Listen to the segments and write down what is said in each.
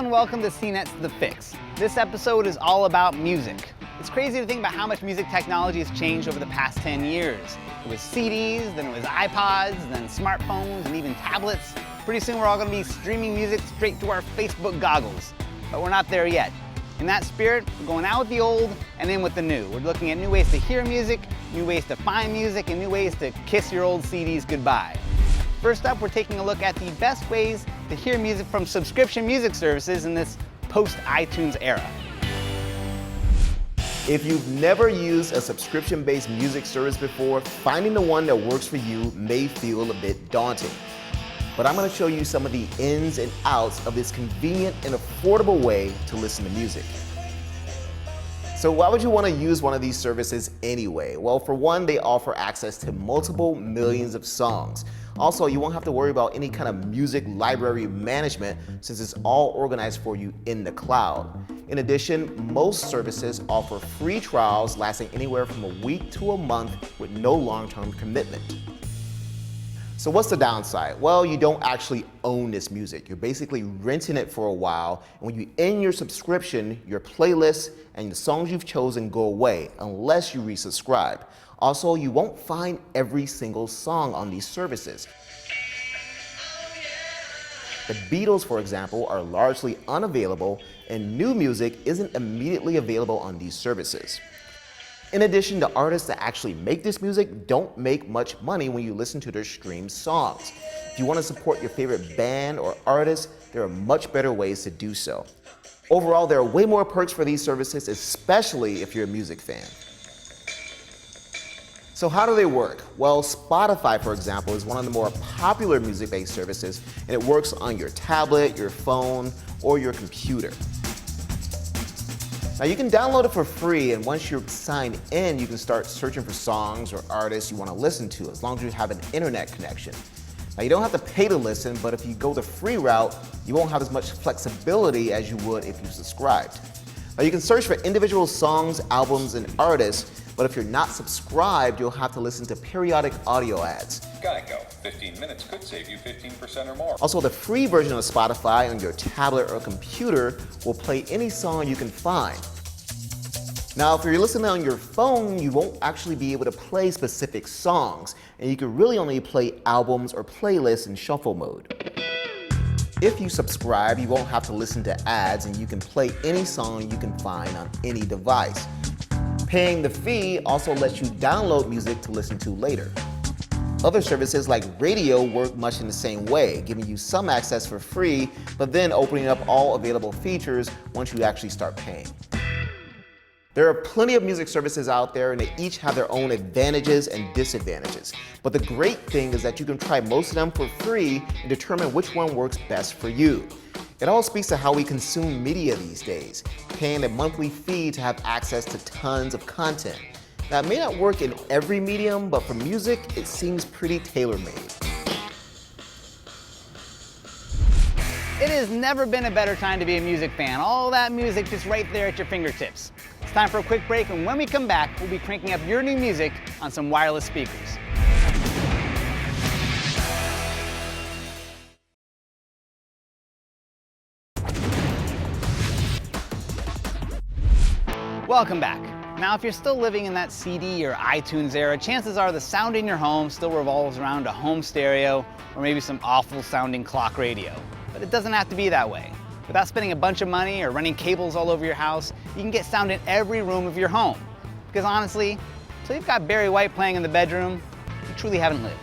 and welcome to CNET's The Fix. This episode is all about music. It's crazy to think about how much music technology has changed over the past 10 years. It was CDs, then it was iPods, then smartphones, and even tablets. Pretty soon we're all going to be streaming music straight to our Facebook goggles. But we're not there yet. In that spirit, we're going out with the old and in with the new. We're looking at new ways to hear music, new ways to find music, and new ways to kiss your old CDs goodbye. First up, we're taking a look at the best ways to hear music from subscription music services in this post-iTunes era. If you've never used a subscription-based music service before, finding the one that works for you may feel a bit daunting. But I'm going to show you some of the ins and outs of this convenient and affordable way to listen to music. So why would you want to use one of these services anyway? Well, for one, they offer access to multiple millions of songs. Also, you won't have to worry about any kind of music library management since it's all organized for you in the cloud. In addition, most services offer free trials lasting anywhere from a week to a month with no long-term commitment. So what's the downside? Well, you don't actually own this music. You're basically renting it for a while, and when you end your subscription, your playlist and the songs you've chosen go away unless you resubscribe. Also, you won't find every single song on these services. The Beatles, for example, are largely unavailable, and new music isn't immediately available on these services. In addition, the artists that actually make this music don't make much money when you listen to their streamed songs. If you want to support your favorite band or artist, there are much better ways to do so. Overall, there are way more perks for these services, especially if you're a music fan. So how do they work? Well, Spotify, for example, is one of the more popular music-based services, and it works on your tablet, your phone, or your computer. Now you can download it for free, and once you're signed in, you can start searching for songs or artists you want to listen to, as long as you have an internet connection. Now you don't have to pay to listen, but if you go the free route, you won't have as much flexibility as you would if you subscribed. Now you can search for individual songs, albums, and artists, but if you're not subscribed, you'll have to listen to periodic audio ads. Geico, 15 minutes could save you 15% or more. Also, the free version of Spotify on your tablet or computer will play any song you can find. Now, if you're listening on your phone, you won't actually be able to play specific songs, and you can really only play albums or playlists in shuffle mode. If you subscribe, you won't have to listen to ads, and you can play any song you can find on any device. Paying the fee also lets you download music to listen to later. Other services like radio work much in the same way, giving you some access for free, but then opening up all available features once you actually start paying. There are plenty of music services out there, and they each have their own advantages and disadvantages. But the great thing is that you can try most of them for free and determine which one works best for you. It all speaks to how we consume media these days, paying a monthly fee to have access to tons of content. Now, it may not work in every medium, but for music, it seems pretty tailor-made. It has never been a better time to be a music fan. All that music just right there at your fingertips. It's time for a quick break, and when we come back, we'll be cranking up your new music on some wireless speakers. Welcome back. Now, if you're still living in that CD or iTunes era, chances are the sound in your home still revolves around a home stereo or maybe some awful sounding clock radio. But it doesn't have to be that way. Without spending a bunch of money or running cables all over your house, you can get sound in every room of your home. Because honestly, until you've got Barry White playing in the bedroom, you truly haven't lived.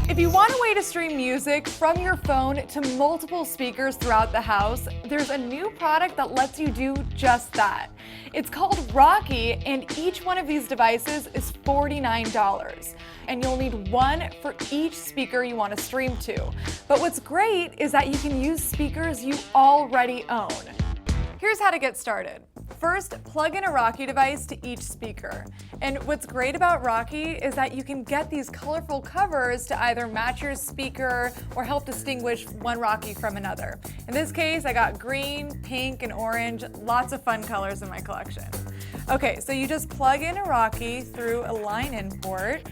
If you want a way to stream music from your phone to multiple speakers throughout the house, there's a new product that lets you do just that. It's called Rocky, and each one of these devices is $49. And you'll need one for each speaker you want to stream to. But what's great is that you can use speakers you already own. Here's how to get started. First, plug in a Rocky device to each speaker. And what's great about Rocky is that you can get these colorful covers to either match your speaker or help distinguish one Rocky from another. In this case, I got green, pink, and orange, lots of fun colors in my collection. Okay, so you just plug in a Rocky through a line-in port,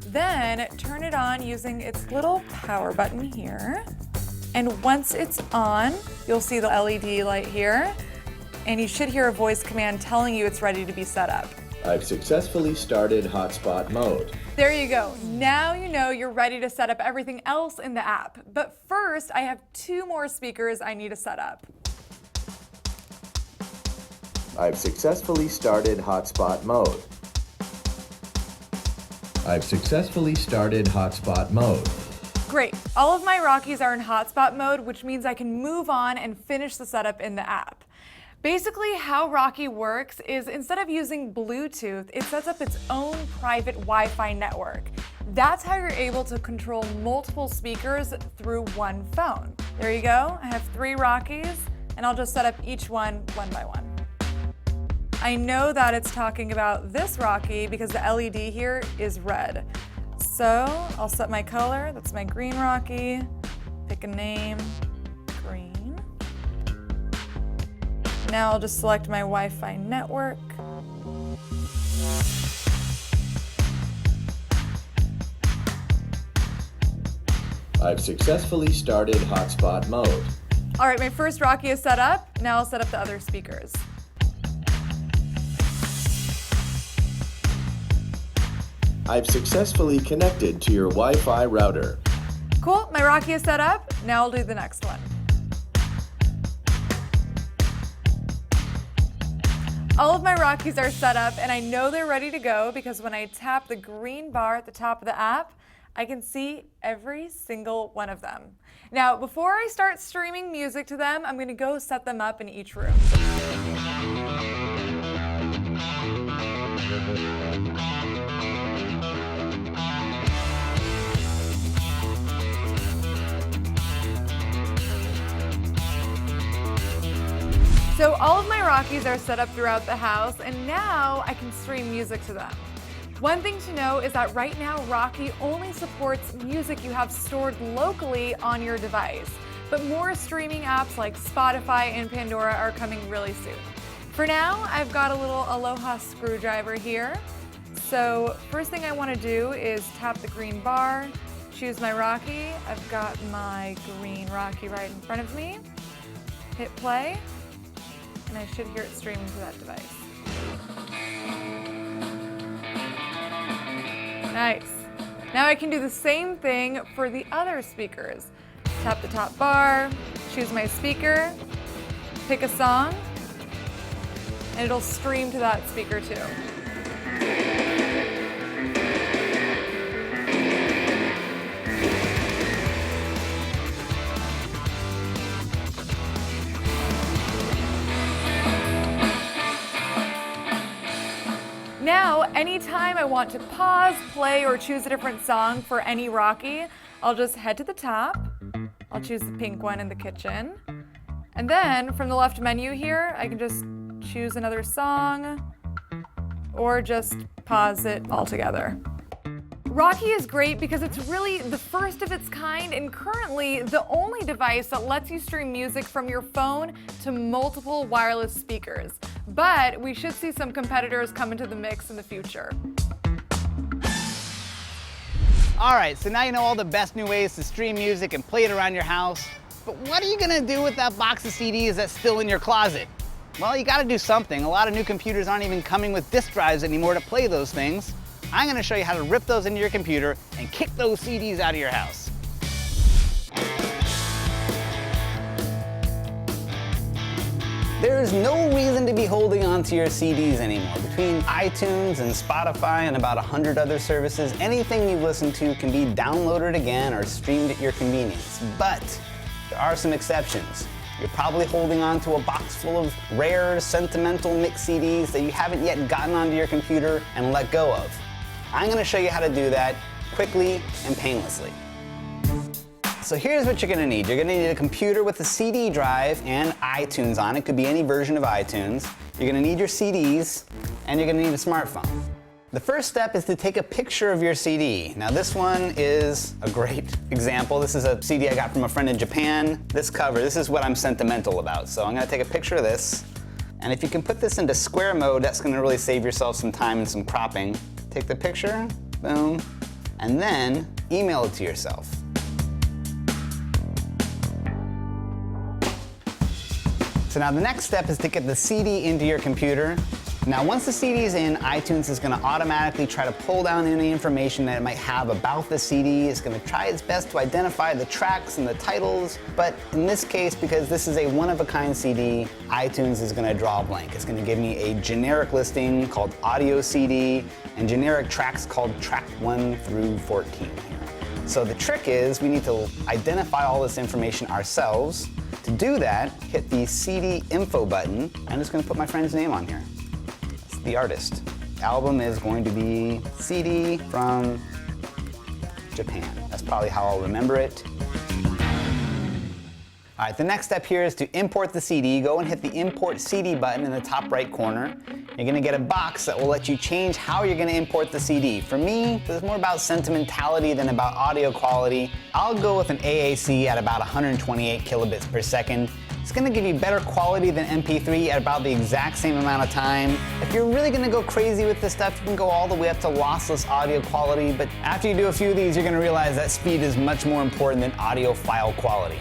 then turn it on using its little power button here. And once it's on, you'll see the LED light here, and you should hear a voice command telling you it's ready to be set up. I've successfully started hotspot mode. There you go. Now you know you're ready to set up everything else in the app. But first, I have 2 more speakers I need to set up. I've successfully started hotspot mode. I've successfully started hotspot mode. Great. All of my Rockies are in hotspot mode, which means I can move on and finish the setup in the app. Basically, how Rocky works is instead of using Bluetooth, it sets up its own private Wi-Fi network. That's how you're able to control multiple speakers through one phone. There you go. I have 3 Rockies, and I'll just set up each one by one. I know that it's talking about this Rocky because the LED here is red. So I'll set my color. That's my green Rocky. Pick a name, green. Now I'll just select my Wi-Fi network. I've successfully started hotspot mode. All right, my first Rocky is set up. Now I'll set up the other speakers. I've successfully connected to your Wi-Fi router. Cool, my Rocky is set up. Now I'll do the next one. All of my Rockies are set up, and I know they're ready to go because when I tap the green bar at the top of the app, I can see every single one of them. Now, before I start streaming music to them, I'm going to go set them up in each room. So all of my Rockies are set up throughout the house, and now I can stream music to them. One thing to know is that right now Rocky only supports music you have stored locally on your device, but more streaming apps like Spotify and Pandora are coming really soon. For now, I've got a little Aloha screwdriver here. So first thing I want to do is tap the green bar, choose my Rocky. I've got my green Rocky right in front of me. Hit play. And I should hear it streaming to that device. Nice. Now I can do the same thing for the other speakers. Tap the top bar, choose my speaker, pick a song, and it'll stream to that speaker too. Now, anytime I want to pause, play, or choose a different song for any Rocky, I'll just head to the top. I'll choose the pink one in the kitchen. And then from the left menu here, I can just choose another song or just pause it altogether. Rocky is great because it's really the first of its kind and currently the only device that lets you stream music from your phone to multiple wireless speakers. But we should see some competitors come into the mix in the future. All right, so now you know all the best new ways to stream music and play it around your house. But what are you gonna do with that box of CDs that's still in your closet? Well, you gotta do something. A lot of new computers aren't even coming with disk drives anymore to play those things. I'm gonna show you how to rip those into your computer and kick those CDs out of your house. There's no reason to be holding on to your CDs anymore. Between iTunes and Spotify and about 100 other services, anything you've listened to can be downloaded again or streamed at your convenience. But there are some exceptions. You're probably holding on to a box full of rare, sentimental mix CDs that you haven't yet gotten onto your computer and let go of. I'm gonna show you how to do that quickly and painlessly. So here's what you're gonna need. You're gonna need a computer with a CD drive and iTunes on it. Could be any version of iTunes. You're gonna need your CDs, and you're gonna need a smartphone. The first step is to take a picture of your CD. Now this one is a great example. This is a CD I got from a friend in Japan. This cover, this is what I'm sentimental about. So I'm gonna take a picture of this. And if you can put this into square mode, that's gonna really save yourself some time and some cropping. Take the picture, boom, and then email it to yourself. So now the next step is to get the CD into your computer. Now once the CD is in, iTunes is going to automatically try to pull down any information that it might have about the CD. It's going to try its best to identify the tracks and the titles, but in this case, because this is a one-of-a-kind CD, iTunes is going to draw a blank. It's going to give me a generic listing called Audio CD and generic tracks called track 1 through 14 here. So the trick is we need to identify all this information ourselves. To do that, hit the CD info button. I'm just going to put my friend's name on here. That's the artist. Album is going to be CD from Japan. That's probably how I'll remember it. All right, the next step here is to import the CD. Go and hit the Import CD button in the top right corner. You're gonna get a box that will let you change how you're gonna import the CD. For me, this is more about sentimentality than about audio quality. I'll go with an AAC at about 128 kilobits per second. It's gonna give you better quality than MP3 at about the exact same amount of time. If you're really gonna go crazy with this stuff, you can go all the way up to lossless audio quality, but after you do a few of these, you're gonna realize that speed is much more important than audio file quality.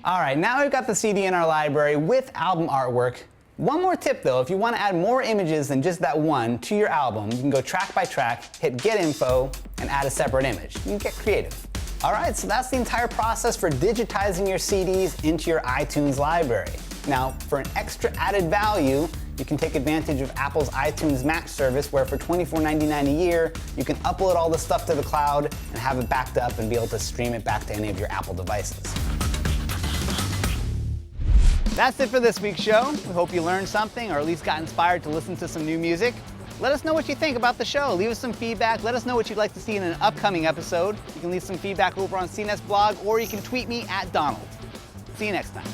All right, now we've got the CD in our library with album artwork. One more tip though, if you want to add more images than just that one to your album, you can go track by track, hit Get Info, and add a separate image. You can get creative. All right, so that's the entire process for digitizing your CDs into your iTunes library. Now, for an extra added value, you can take advantage of Apple's iTunes Match service, where for $24.99 a year, you can upload all the stuff to the cloud and have it backed up and be able to stream it back to any of your Apple devices. That's it for this week's show. We hope you learned something or at least got inspired to listen to some new music. Let us know what you think about the show. Leave us some feedback. Let us know what you'd like to see in an upcoming episode. You can leave some feedback over on CNET's blog, or you can tweet me at Donald. See you next time.